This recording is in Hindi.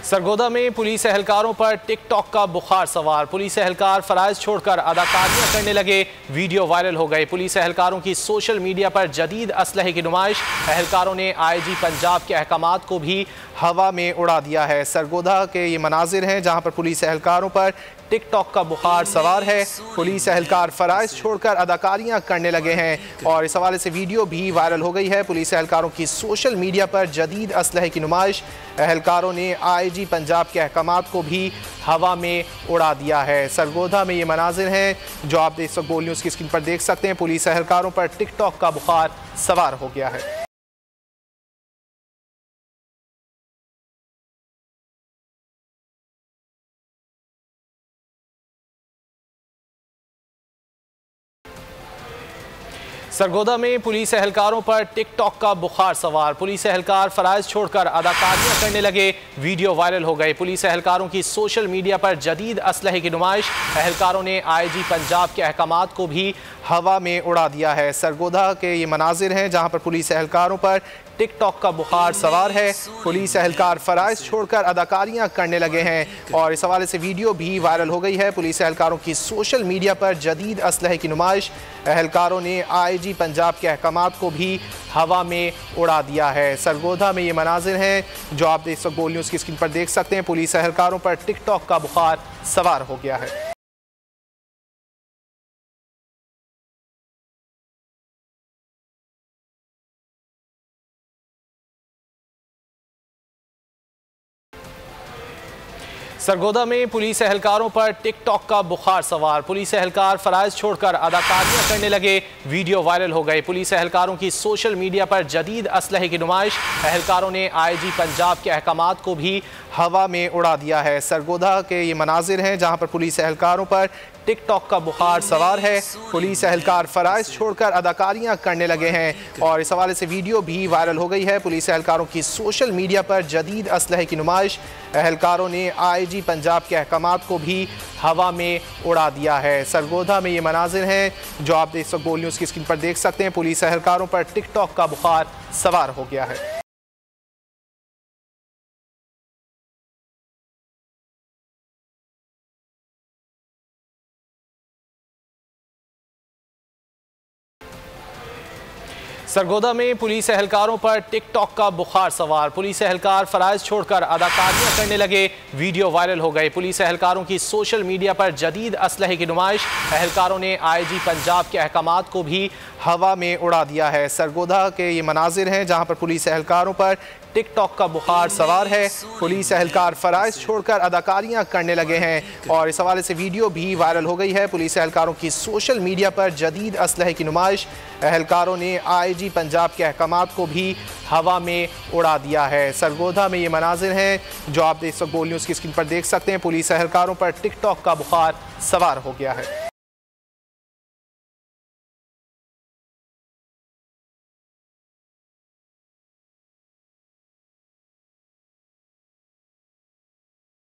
सरगोदा में पुलिस एहलकारों पर टिकटॉक का बुखार सवार। पुलिस एहलकार फराइज छोड़कर अदाकारियां करने लगे, वीडियो वायरल हो गए। पुलिस एहलकारों की सोशल मीडिया पर जदीद असलहे की नुमाइश। एहलकारों ने आईजी पंजाब के अहकामात को भी हवा में उड़ा दिया है। सरगोदा के ये मनाजिर हैं जहां पर पुलिस एहलकारों पर टिकटॉक का बुखार सवार है। पुलिस एहलकार फराइज छोड़कर अदाकारियां करने लगे हैं और इस हवाले से वीडियो भी वायरल हो गई है। पुलिस एहलकारों की सोशल मीडिया पर जदीद असलहे की नुमाइश। एहलकारों ने आईजी पंजाब के अहकामात को भी हवा में उड़ा दिया है। सरगोदा में ये मनाजिर हैं जो आप इस वक्त बोल न्यूज़ की स्क्रीन पर देख सकते हैं। पुलिस एहलकारों पर टिकटॉक का बुखार सवार हो गया है। सरगोदा में पुलिस एहलकारों पर टिकटॉक का बुखार सवार। पुलिस एहलकार फराइज छोड़कर अदाकारियां करने लगे, वीडियो वायरल हो गए। पुलिस एहलकारों की सोशल मीडिया पर जदीद असलहे की नुमाइश। एहलकारों ने आईजी पंजाब के अहकामात को भी हवा में उड़ा दिया है। सरगोदा के ये मनाजिर हैं जहां पर पुलिस एहलकारों पर टिकटॉक का बुखार सवार है। पुलिस एहलकार फराइज छोड़कर अदाकारियां करने लगे हैं और इस हवाले से वीडियो भी वायरल हो गई है। पुलिस एहलकारों की सोशल मीडिया पर जदीद असलहे की नुमाइश। एहलकारों ने आईजी पंजाब के अहकामात को भी हवा में उड़ा दिया है। सरगोदा में ये मनाजिर हैं जो आप इस वक्त बोल न्यूज़ की स्क्रीन पर देख सकते हैं। पुलिस एहलकारों पर टिकटॉक का बुखार सवार हो गया है। सरगोदा में पुलिस एहलकारों पर टिकटॉक का बुखार सवार। पुलिस एहलकार फराइज छोड़कर अदाकारियां करने लगे, वीडियो वायरल हो गए। पुलिस एहलकारों की सोशल मीडिया पर जदीद असलहे की नुमाइश। एहलकारों ने आईजी पंजाब के अहकामात को भी हवा में उड़ा दिया है। सरगोदा के ये मनाजिर हैं जहां पर पुलिस एहलकारों पर टिकटॉक का बुखार सवार है। पुलिस एहलकार फराइज छोड़कर अदाकारियां करने लगे हैं और इस हवाले से वीडियो भी वायरल हो गई है। पुलिस एहलकारों की सोशल मीडिया पर जदीद असलहे की नुमाइश। एहलकारों ने आईजी पंजाब के अहकामात को भी हवा में उड़ा दिया है। सरगोदा में ये मनाजिर हैं जो आप इस वक्त बोल न्यूज़ की स्क्रीन पर देख सकते हैं। पुलिस एहलकारों पर टिकटॉक का बुखार सवार हो गया है। सरगोदा में पुलिस एहलकारों पर टिकटॉक का बुखार सवार। पुलिस एहलकार फराइज छोड़कर अदाकारियां करने लगे, वीडियो वायरल हो गए। पुलिस एहलकारों की सोशल मीडिया पर जदीद असलहे की नुमाइश। एहलकारों ने आईजी पंजाब के अहकामात को भी हवा में उड़ा दिया है। सरगोदा के ये मनाजिर हैं जहां पर पुलिस एहलकारों पर टिकटॉक का बुखार सवार है। पुलिस एहलकार फराइज छोड़कर अदाकारियां करने लगे हैं और इस हवाले से वीडियो भी वायरल हो गई है। पुलिस एहलकारों की सोशल मीडिया पर जदीद असलहे की नुमाइश। एहलकारों ने आईजी पंजाब के अहकामात को भी हवा में उड़ा दिया है। सरगोदा में ये मनाजिर हैं जो आप इस वक्त बोल न्यूज़ की स्क्रीन पर देख सकते हैं। पुलिस एहलकारों पर टिकटॉक का बुखार सवार हो गया है।